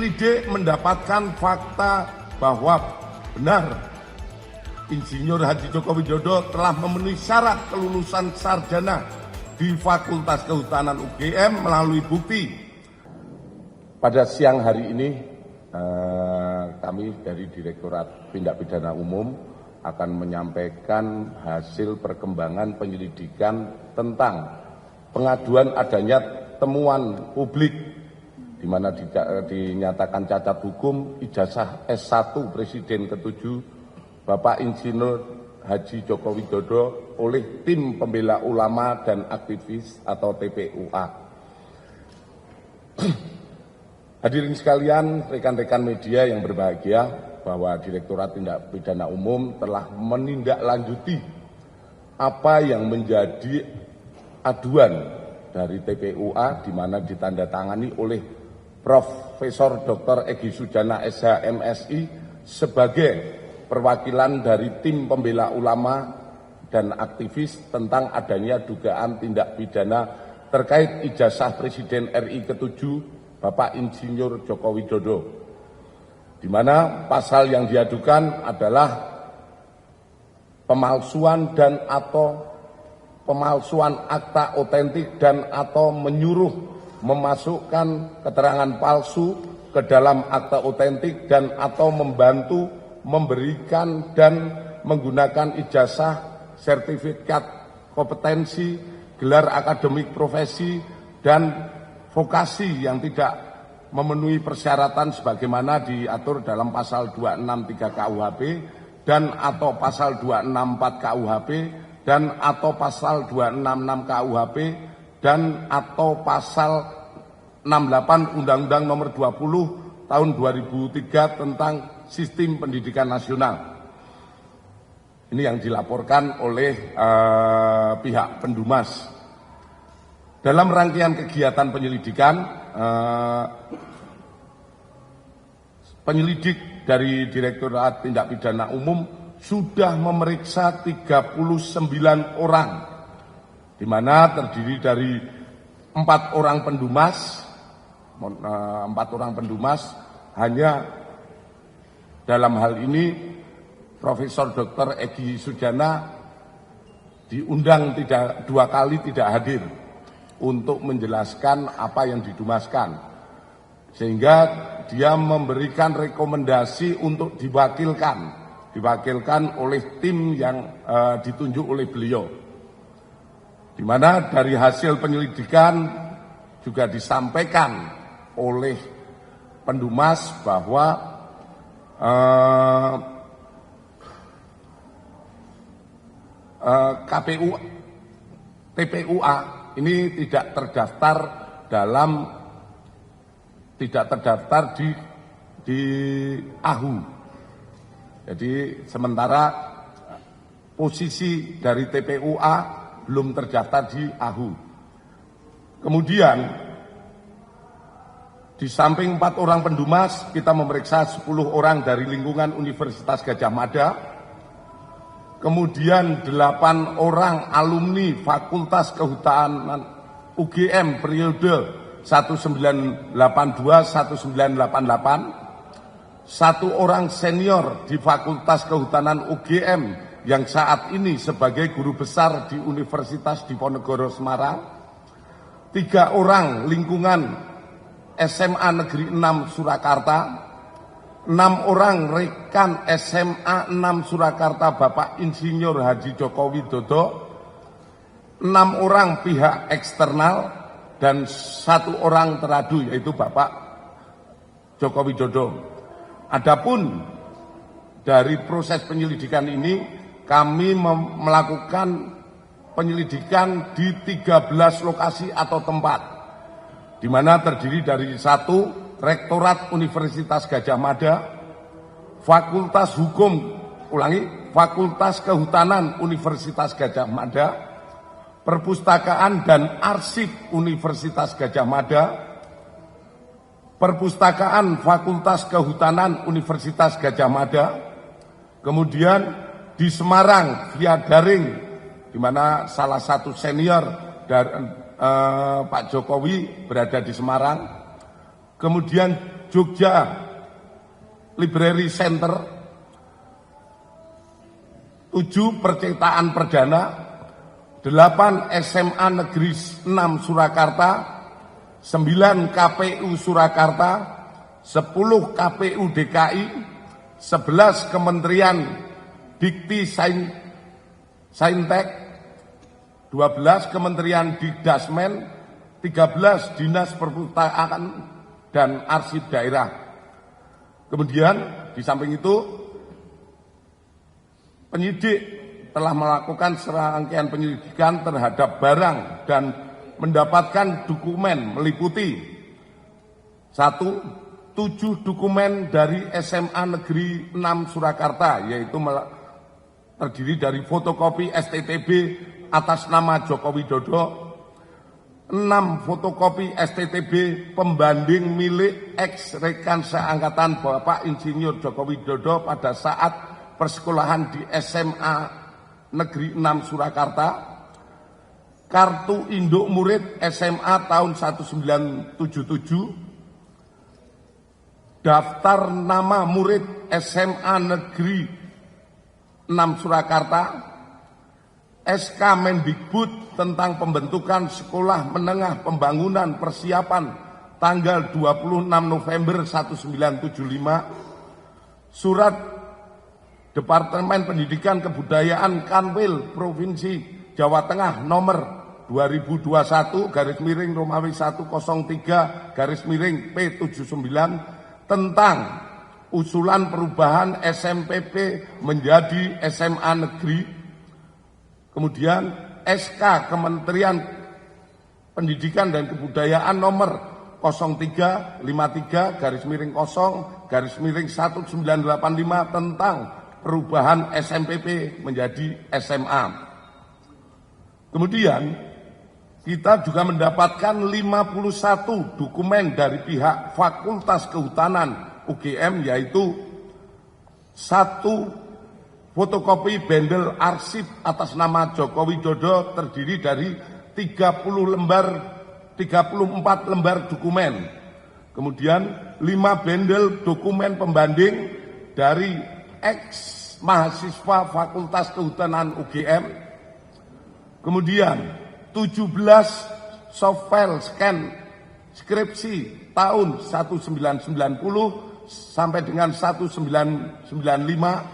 penyelidik mendapatkan fakta bahwa benar Insinyur Haji Joko Widodo telah memenuhi syarat kelulusan sarjana di Fakultas Kehutanan UGM melalui bukti. Pada siang hari ini kami dari Direktorat Tindak Pidana Umum akan menyampaikan hasil perkembangan penyelidikan tentang pengaduan adanya temuan publik di mana dinyatakan cacat hukum ijazah S1 Presiden ke-7 Bapak Insinyur Haji Joko Widodo oleh Tim Pembela Ulama dan Aktivis atau TPUA. Hadirin sekalian, rekan-rekan media yang berbahagia, bahwa Direktorat Tindak Pidana Umum telah menindaklanjuti apa yang menjadi aduan dari TPUA di mana ditandatangani oleh Profesor Dr. Egy Sujana SH MSI sebagai perwakilan dari Tim Pembela Ulama dan Aktivis tentang adanya dugaan tindak pidana terkait ijazah Presiden RI ke-7 Bapak Insinyur Joko Widodo, di mana pasal yang diadukan adalah pemalsuan dan atau pemalsuan akta otentik dan atau menyuruh memasukkan keterangan palsu ke dalam akta otentik dan atau membantu memberikan dan menggunakan ijazah, sertifikat kompetensi, gelar akademik profesi, dan vokasi yang tidak memenuhi persyaratan sebagaimana diatur dalam pasal 263 KUHP dan atau pasal 264 KUHP dan atau pasal 266 KUHP dan atau pasal 68 Undang-Undang Nomor 20 Tahun 2003 tentang Sistem Pendidikan Nasional. Ini yang dilaporkan oleh pihak Pendumas. Dalam rangkaian kegiatan penyelidikan, penyelidik dari Direktorat Tindak Pidana Umum sudah memeriksa 39 orang, di mana terdiri dari 4 orang pendumas, hanya dalam hal ini Profesor Dr. Egy Sujana diundang 2 kali tidak hadir untuk menjelaskan apa yang didumaskan, sehingga dia memberikan rekomendasi untuk diwakilkan oleh tim yang ditunjuk oleh beliau, di mana dari hasil penyelidikan juga disampaikan oleh Pendumas bahwa TPUA ini tidak terdaftar di AHU. Jadi sementara posisi dari TPUA belum terdaftar di AHU. Kemudian di samping 4 orang pendumas, kita memeriksa 10 orang dari lingkungan Universitas Gadjah Mada, kemudian 8 orang alumni Fakultas Kehutanan UGM periode 1982-1988, 1 orang senior di Fakultas Kehutanan UGM yang saat ini sebagai guru besar di Universitas Diponegoro Semarang, 3 orang lingkungan SMA Negeri 6 Surakarta, 6 orang rekan SMA 6 Surakarta Bapak Insinyur Haji Joko Widodo, 6 orang pihak eksternal, dan 1 orang teradu yaitu Bapak Joko Widodo. Adapun dari proses penyelidikan ini, kami melakukan penyelidikan di 13 lokasi atau tempat, di mana terdiri dari 1 Rektorat Universitas Gadjah Mada, Fakultas Kehutanan Universitas Gadjah Mada, Perpustakaan dan Arsip Universitas Gadjah Mada, Perpustakaan Fakultas Kehutanan Universitas Gadjah Mada, kemudian di Semarang via daring, di mana salah satu senior dari Pak Jokowi berada di Semarang. Kemudian Jogja Library Center, 7 percetakan perdana, 8 SMA Negeri 6 Surakarta, 9 KPU Surakarta, 10 KPU DKI, 11 Kementerian Dikti Saintek, 12 Kementerian Dikdasmen, 13 Dinas Perpustakaan dan Arsip Daerah. Kemudian di samping itu penyidik telah melakukan serangkaian penyelidikan terhadap barang dan mendapatkan dokumen meliputi 1. 7 dokumen dari SMA Negeri 6 Surakarta, yaitu terdiri dari fotokopi STTB atas nama Joko Widodo, 6 fotokopi STTB pembanding milik ex-rekan seangkatan Bapak Insinyur Joko Widodo pada saat persekolahan di SMA Negeri 6 Surakarta, kartu induk murid SMA tahun 1977, daftar nama murid SMA Negeri 6 Surakarta, SK Mendikbud tentang pembentukan Sekolah Menengah Pembangunan Persiapan tanggal 26 November 1975, surat Departemen Pendidikan Kebudayaan Kanwil Provinsi Jawa Tengah nomor 2021-Romawi 103-P79 tentang usulan perubahan SMPP menjadi SMA Negeri. Kemudian SK Kementerian Pendidikan dan Kebudayaan nomor 0353-0-1985 tentang perubahan SMPP menjadi SMA. Kemudian kita juga mendapatkan 51 dokumen dari pihak Fakultas Kehutanan UGM, yaitu 1 fotokopi bendel arsip atas nama Joko Widodo terdiri dari 34 lembar dokumen. Kemudian 5 bendel dokumen pembanding dari ex mahasiswa Fakultas Kehutanan UGM. Kemudian 17 softfile scan skripsi tahun 1990 sampai dengan 1995.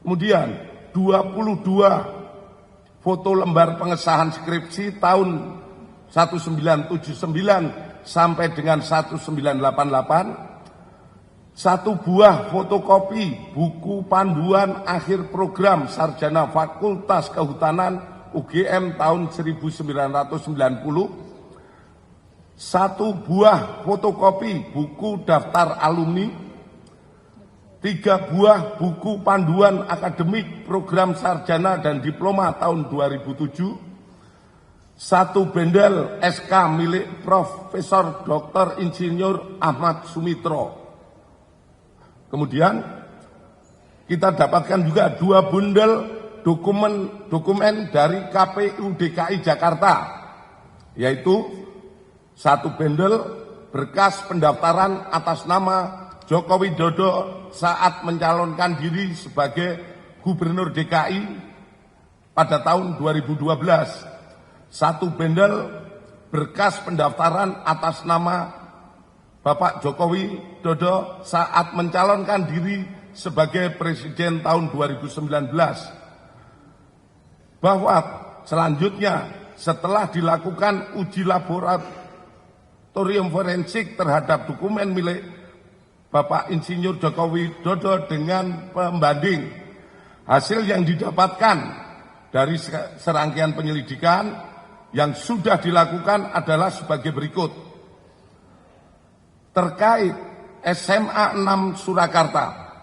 Kemudian 22 foto lembar pengesahan skripsi tahun 1979 sampai dengan 1988. 1 buah fotokopi buku panduan akhir program sarjana Fakultas Kehutanan UGM tahun 1990, 1 buah fotokopi buku daftar alumni, 3 buah buku panduan akademik program sarjana dan diploma tahun 2007, 1 bendel SK milik Profesor Dr. Insinyur Ahmad Sumitro. Kemudian kita dapatkan juga 2 bundel dokumen dari KPU DKI Jakarta, yaitu 1 bendel berkas pendaftaran atas nama Joko Widodo saat mencalonkan diri sebagai Gubernur DKI pada tahun 2012, 1 bendel berkas pendaftaran atas nama Bapak Joko Widodo saat mencalonkan diri sebagai Presiden tahun 2019. Bahwa selanjutnya setelah dilakukan uji laboratorium forensik terhadap dokumen milik Bapak Insinyur Joko Widodo dengan pembanding, hasil yang didapatkan dari serangkaian penyelidikan yang sudah dilakukan adalah sebagai berikut. Terkait SMA 6 Surakarta,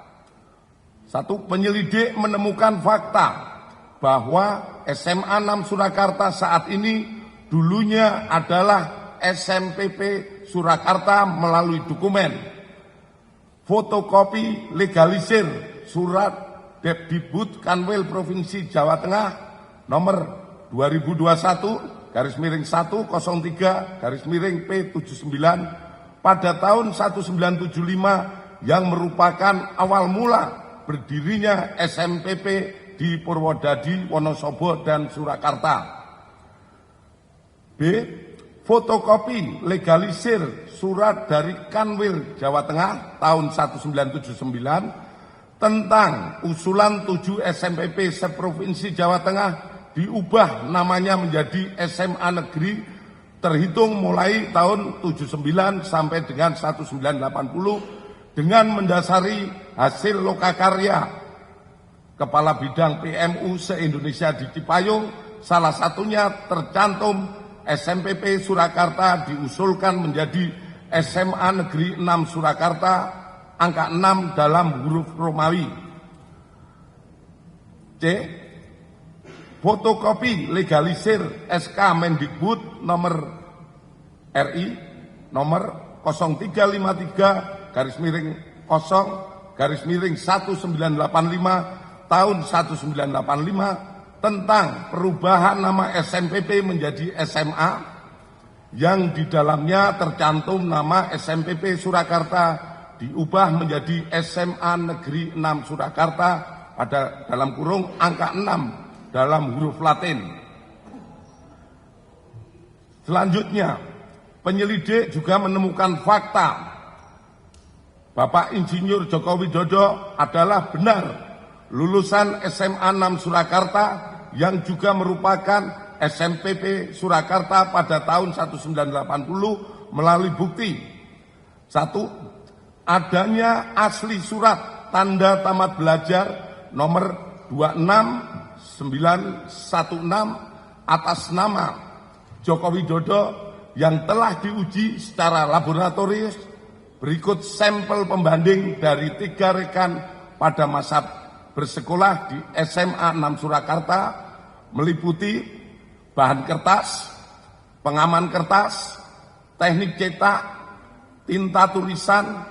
1, penyelidik menemukan fakta bahwa SMA 6 Surakarta saat ini dulunya adalah SMPP Surakarta melalui dokumen fotokopi legalisir surat Depdikbud Kanwil Provinsi Jawa Tengah nomor 2021-103-P79 pada tahun 1975 yang merupakan awal mula berdirinya SMPP di Purwodadi, Wonosobo, dan Surakarta. B. Fotokopi legalisir surat dari Kanwil Jawa Tengah tahun 1979 tentang usulan 7 SMPP seprovinsi Jawa Tengah diubah namanya menjadi SMA Negeri terhitung mulai tahun 79 sampai dengan 1980 dengan mendasari hasil lokakarya Kepala Bidang PMU se-Indonesia di Cipayung, salah satunya tercantum SMPP Surakarta diusulkan menjadi SMA Negeri 6 Surakarta, angka 6 dalam huruf Romawi. C. Fotokopi legalisir SK Mendikbud nomor RI nomor 0353-0-1985 tahun 1985 tentang perubahan nama SMPP menjadi SMA yang di dalamnya tercantum nama SMPP Surakarta diubah menjadi SMA Negeri 6 Surakarta pada dalam kurung angka 6 dalam huruf Latin. Selanjutnya, penyelidik juga menemukan fakta Bapak Insinyur Joko Widodo adalah benar lulusan SMA 6 Surakarta yang juga merupakan SMPP Surakarta pada tahun 1980 melalui bukti. 1. Adanya asli surat tanda tamat belajar nomor 26916 atas nama Joko Widodo yang telah diuji secara laboratorius. Berikut sampel pembanding dari 3 rekan pada masa bersekolah di SMA 6 Surakarta meliputi bahan kertas, pengaman kertas, teknik cetak, tinta tulisan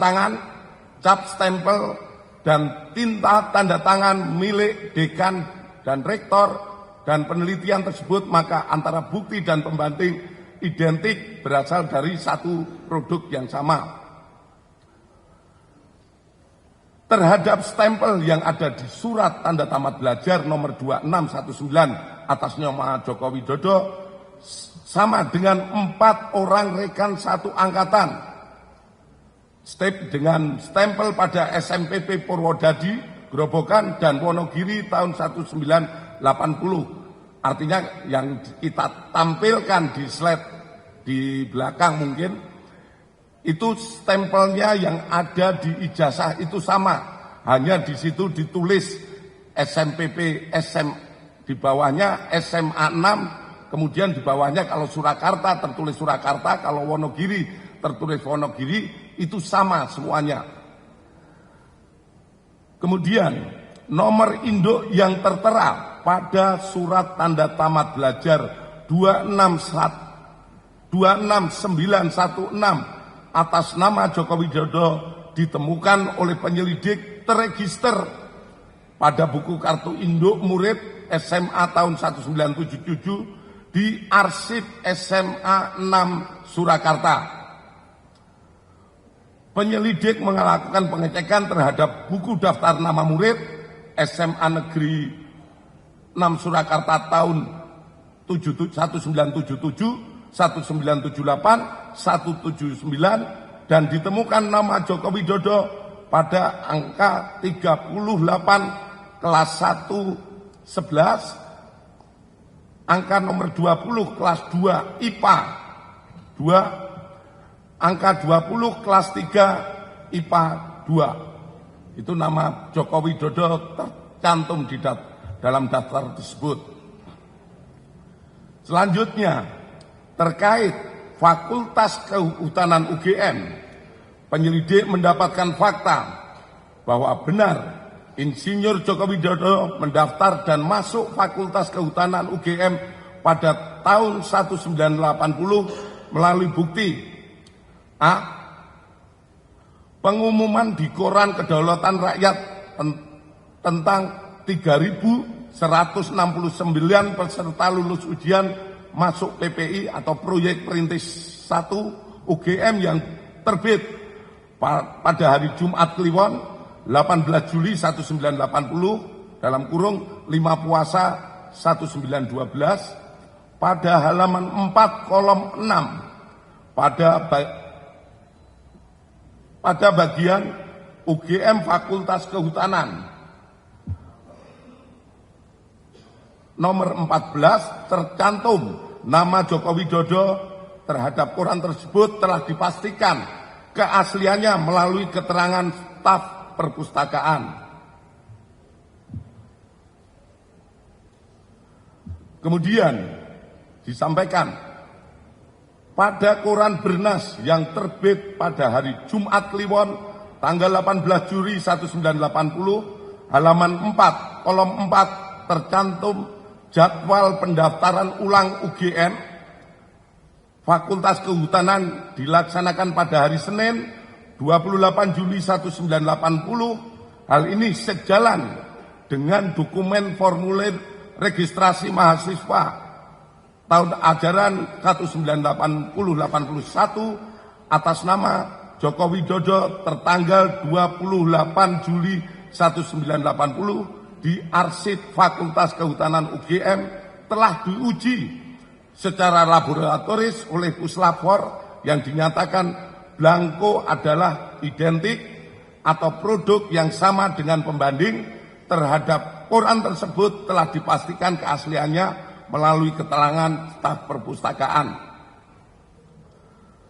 tangan, cap stempel, dan tinta tanda tangan milik dekan dan rektor, dan penelitian tersebut maka antara bukti dan pembanding identik berasal dari satu produk yang sama. Terhadap stempel yang ada di surat tanda tamat belajar nomor 2619 atas nama Joko Widodo sama dengan 4 orang rekan satu angkatan. Dengan stempel pada SMPP Purwodadi, Grobogan, dan Wonogiri tahun 1980. Artinya yang kita tampilkan di slide di belakang mungkin, itu stempelnya yang ada di ijazah itu sama. Hanya di situ ditulis SMPP, di bawahnya SMA 6, kemudian di bawahnya kalau Surakarta tertulis Surakarta, kalau Wonogiri tertulis Wonogiri, itu sama semuanya. Kemudian nomor induk yang tertera pada surat tanda tamat belajar 26916 atas nama Joko Widodo ditemukan oleh penyelidik terregister pada buku kartu induk murid SMA tahun 1977 di arsip SMA 6 Surakarta. Penyelidik melakukan pengecekan terhadap buku daftar nama murid SMA Negeri 6 Surakarta tahun 1977, 1978, 179 dan ditemukan nama Joko Widodo pada angka 38 kelas 1 11, angka nomor 20 kelas 2 IPA 2, angka 20 kelas 3 IPA 2. Itu nama Joko Widodo tercantum di dalam daftar tersebut. Selanjutnya, terkait Fakultas Kehutanan UGM, penyelidik mendapatkan fakta bahwa benar Insinyur Joko Widodo mendaftar dan masuk Fakultas Kehutanan UGM pada tahun 1980 melalui bukti A. Pengumuman di Koran Kedaulatan Rakyat tentang 3.169 peserta lulus ujian masuk PPI atau proyek perintis 1 UGM yang terbit pada hari Jumat Kliwon 18 Juli 1980 dalam kurung 5 Puasa 1912 pada halaman 4 kolom 6 pada bagian UGM Fakultas Kehutanan nomor 14 tercantum nama Joko Widodo terhadap koran tersebut telah dipastikan keasliannya melalui keterangan staf perpustakaan. Kemudian disampaikan pada koran Bernas yang terbit pada hari Jumat Kliwon tanggal 18 Juli 1980 halaman 4 kolom 4 tercantum jadwal pendaftaran ulang UGM Fakultas Kehutanan dilaksanakan pada hari Senin 28 Juli 1980. Hal ini sejalan dengan dokumen formulir registrasi mahasiswa tahun ajaran 1980-81 atas nama Joko Widodo tertanggal 28 Juli 1980 di arsip Fakultas Kehutanan UGM telah diuji secara laboratoris oleh Puslapfor yang dinyatakan blanko adalah identik atau produk yang sama dengan pembanding terhadap koran tersebut telah dipastikan keasliannya melalui keterangan staf perpustakaan.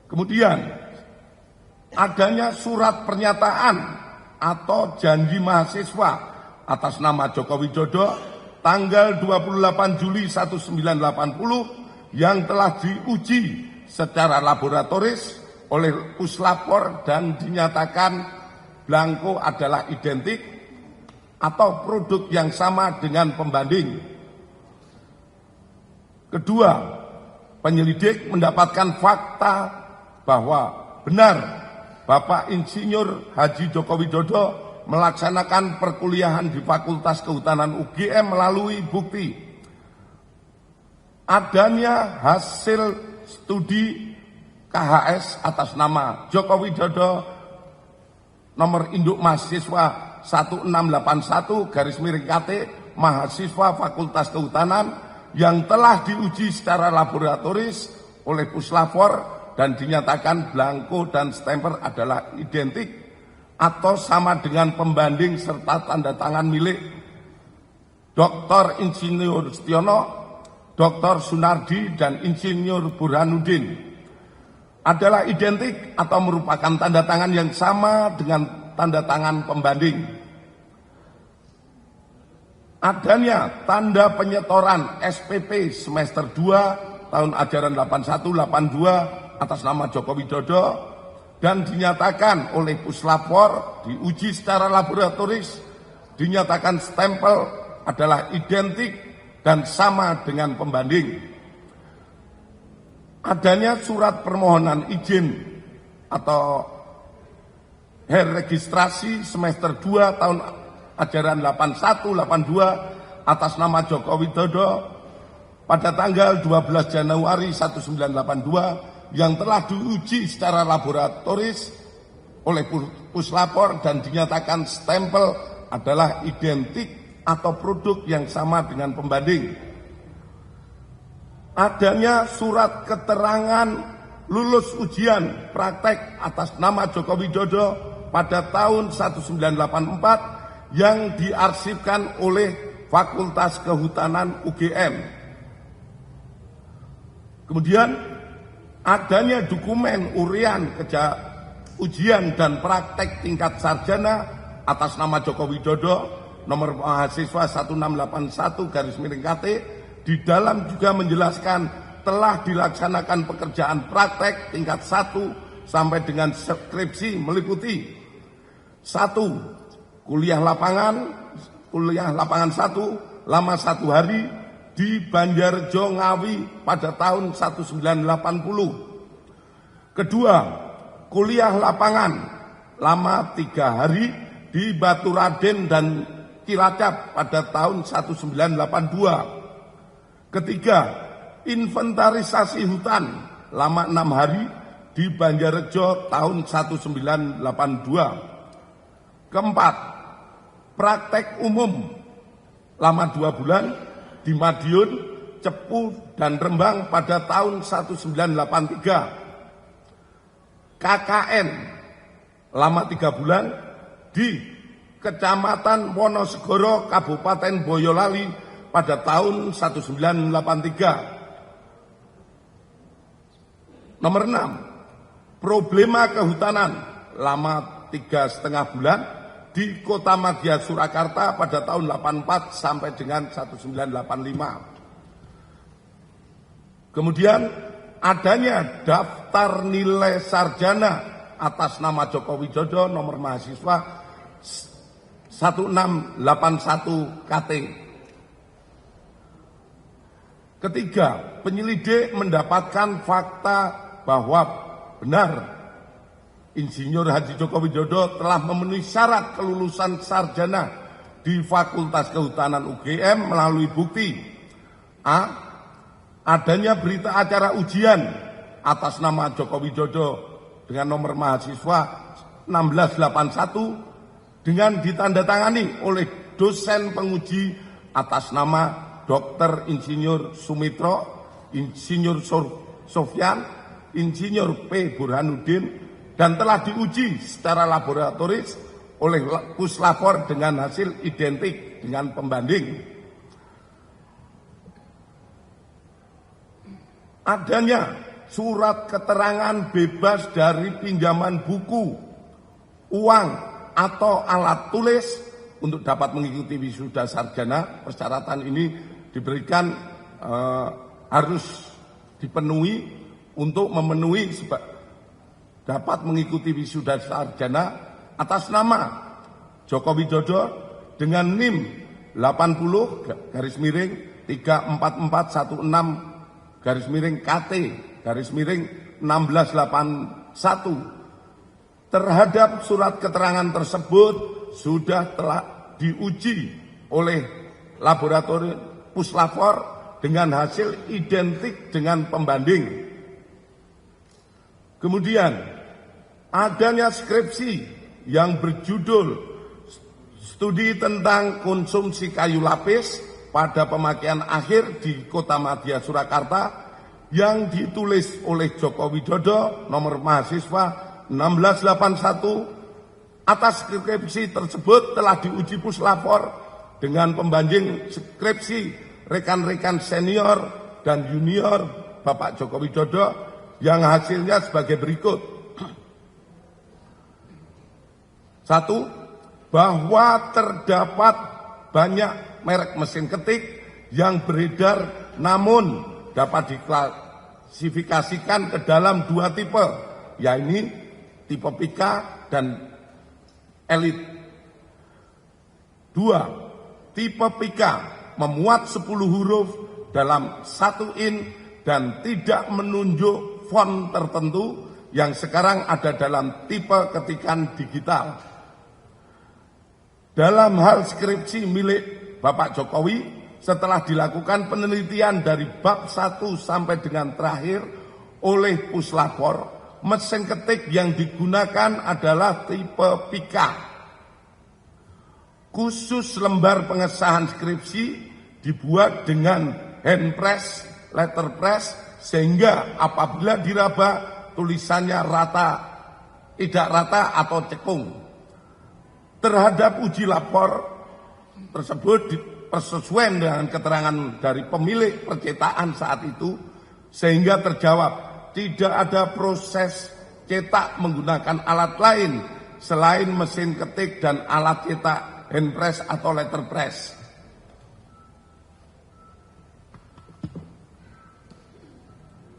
Kemudian adanya surat pernyataan atau janji mahasiswa atas nama Joko Widodo tanggal 28 Juli 1980 yang telah diuji secara laboratoris oleh Puslapfor dan dinyatakan blanko adalah identik atau produk yang sama dengan pembanding. Kedua, penyelidik mendapatkan fakta bahwa benar Bapak Insinyur Haji Joko Widodo melaksanakan perkuliahan di Fakultas Kehutanan UGM melalui bukti adanya hasil studi KHS atas nama Joko Widodo nomor induk mahasiswa 1681/KT mahasiswa Fakultas Kehutanan yang telah diuji secara laboratoris oleh Puslapfor dan dinyatakan blanko dan stemper adalah identik atau sama dengan pembanding serta tanda tangan milik Dr. Insinyur Setiono, Dr. Sunardi, dan Insinyur Burhanuddin adalah identik atau merupakan tanda tangan yang sama dengan tanda tangan pembanding. Adanya tanda penyetoran SPP semester 2 tahun ajaran 81-82 atas nama Joko Widodo dan dinyatakan oleh Puslapfor diuji secara laboratoris dinyatakan stempel adalah identik dan sama dengan pembanding. Adanya surat permohonan izin atau registrasi semester 2 tahun ajaran 81-82 atas nama Joko Widodo pada tanggal 12 Januari 1982 yang telah diuji secara laboratoris oleh Puslapfor dan dinyatakan stempel adalah identik atau produk yang sama dengan pembanding. Adanya surat keterangan lulus ujian praktek atas nama Joko Widodo pada tahun 1984 yang diarsipkan oleh Fakultas Kehutanan UGM. Kemudian adanya dokumen urian ujian dan praktek tingkat sarjana atas nama Joko Widodo nomor mahasiswa 1681/KT di dalam juga menjelaskan telah dilaksanakan pekerjaan praktek tingkat 1 sampai dengan skripsi meliputi 1. Kuliah lapangan 1 lama 1 hari di Banjarjo Ngawi pada tahun 1980. Kedua, kuliah lapangan lama 3 hari di Baturaden dan Cilacap pada tahun 1982. Ketiga, inventarisasi hutan lama 6 hari di Banjarrejo tahun 1982. Keempat, praktek umum lama 2 bulan di Madiun, Cepu, dan Rembang pada tahun 1983. KKN lama 3 bulan di Kecamatan Wonosegoro, Kabupaten Boyolali pada tahun 1983. Nomor 6, problema kehutanan lama 3,5 bulan di Kota Madya Surakarta pada tahun 84 sampai dengan 1985. Kemudian adanya daftar nilai sarjana atas nama Joko Widodo nomor mahasiswa 1681 KT. Ketiga, penyelidik mendapatkan fakta bahwa benar Insinyur Haji Joko Widodo telah memenuhi syarat kelulusan sarjana di Fakultas Kehutanan UGM melalui bukti: A. Adanya berita acara ujian atas nama Joko Widodo dengan nomor mahasiswa 1681 dengan ditandatangani oleh dosen penguji atas nama Dr. Insinyur Sumitro, Insinyur Sofyan, Insinyur P. Burhanuddin, dan telah diuji secara laboratoris oleh Puslapor dengan hasil identik dengan pembanding. Adanya surat keterangan bebas dari pinjaman buku, uang, atau alat tulis untuk dapat mengikuti wisuda sarjana. Persyaratan ini diberikan harus dipenuhi untuk memenuhi dapat mengikuti wisuda sarjana atas nama Joko Widodo dengan NIM 80/KT/1681 terhadap surat keterangan tersebut sudah telah diuji oleh laboratorium Puslapor dengan hasil identik dengan pembanding. Kemudian adanya skripsi yang berjudul Studi tentang Konsumsi Kayu Lapis pada Pemakaian Akhir di Kota Madya Surakarta yang ditulis oleh Joko Widodo nomor mahasiswa 1681. Atas skripsi tersebut telah diuji Puslapor dengan pembanding skripsi rekan-rekan senior dan junior Bapak Joko Widodo yang hasilnya sebagai berikut. 1. Bahwa terdapat banyak merek mesin ketik yang beredar namun dapat diklasifikasikan ke dalam 2 tipe, yaitu tipe Pika dan Elite. 2. Tipe Pika memuat 10 huruf dalam 1 in dan tidak menunjuk font tertentu yang sekarang ada dalam tipe ketikan digital. Dalam hal skripsi milik Bapak Jokowi, setelah dilakukan penelitian dari bab 1 sampai dengan terakhir oleh Puslapor, mesin ketik yang digunakan adalah tipe Pika. Khusus lembar pengesahan skripsi dibuat dengan hand press, letterpress, sehingga apabila diraba tulisannya rata, tidak rata atau cekung. Terhadap uji lapor tersebut persesuaian dengan keterangan dari pemilik percetakan saat itu, sehingga terjawab tidak ada proses cetak menggunakan alat lain selain mesin ketik dan alat cetak hand press atau letterpress.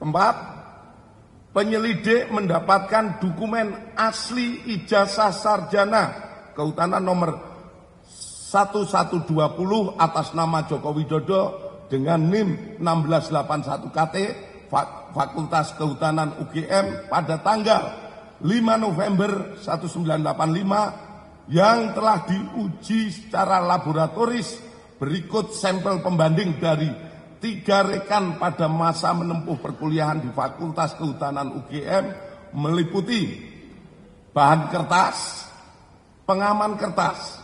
4. Penyelidik mendapatkan dokumen asli ijazah sarjana kehutanan nomor 1120 atas nama Joko Widodo dengan NIM 1681 KT Fakultas Kehutanan UGM pada tanggal 5 November 1985 yang telah diuji secara laboratoris. Berikut sampel pembanding dari 3 rekan pada masa menempuh perkuliahan di Fakultas Kehutanan UGM meliputi bahan kertas, pengaman kertas,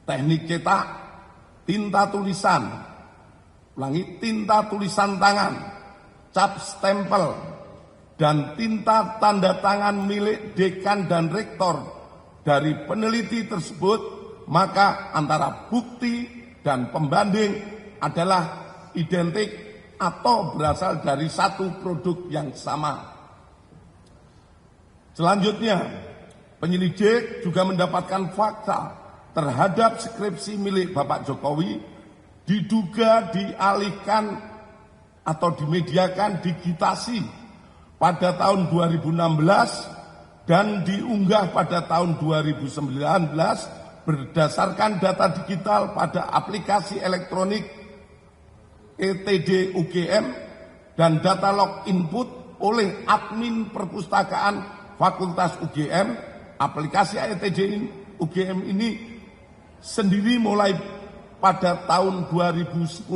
teknik cetak, tinta tulisan, tinta tulisan tangan, cap stempel, dan tinta tanda tangan milik dekan dan rektor dari peneliti tersebut, maka antara bukti dan pembanding adalah identik atau berasal dari satu produk yang sama. Selanjutnya, penyelidik juga mendapatkan fakta terhadap skripsi milik Bapak Jokowi diduga dialihkan atau dimediakan digitasi pada tahun 2016 dan diunggah pada tahun 2019 berdasarkan data digital pada aplikasi elektronik ETD UGM dan data log input oleh admin perpustakaan Fakultas UGM. Aplikasi ETD UGM ini sendiri mulai pada tahun 2010,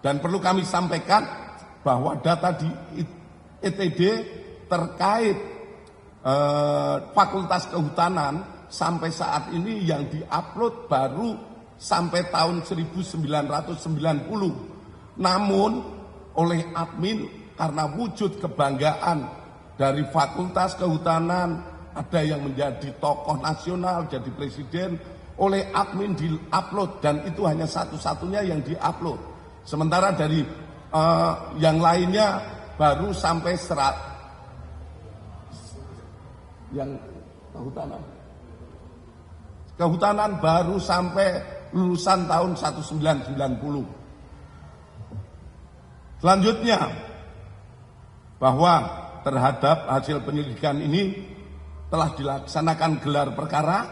dan perlu kami sampaikan bahwa data di ETD terkait Fakultas Kehutanan sampai saat ini yang diupload baru sampai tahun 1990. Namun oleh admin karena wujud kebanggaan dari Fakultas Kehutanan, ada yang menjadi tokoh nasional, jadi presiden, oleh admin di-upload, dan itu hanya satu-satunya yang di-upload. Sementara dari yang lainnya baru sampai yang kehutanan baru sampai lulusan tahun 1990. Selanjutnya, bahwa terhadap hasil penyelidikan ini telah dilaksanakan gelar perkara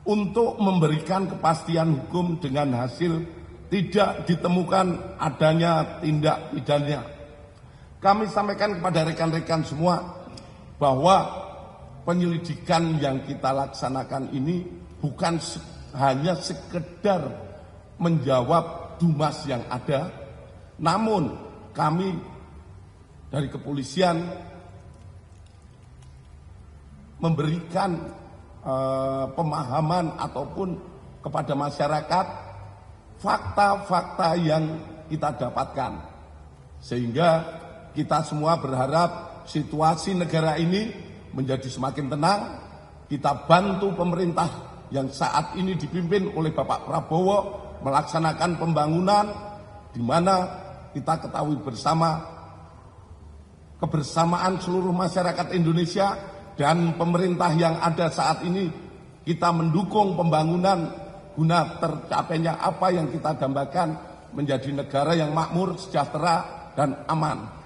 untuk memberikan kepastian hukum dengan hasil tidak ditemukan adanya tindak pidana. Kami sampaikan kepada rekan-rekan semua bahwa penyelidikan yang kita laksanakan ini bukan hanya sekedar menjawab dumas yang ada, namun kami dari kepolisian memberikan pemahaman ataupun kepada masyarakat fakta-fakta yang kita dapatkan, sehingga kita semua berharap situasi negara ini menjadi semakin tenang. Kita bantu pemerintah yang saat ini dipimpin oleh Bapak Prabowo melaksanakan pembangunan, di mana kita ketahui bersama kebersamaan seluruh masyarakat Indonesia dan pemerintah yang ada saat ini, kita mendukung pembangunan guna tercapainya apa yang kita dambakan, menjadi negara yang makmur, sejahtera, dan aman.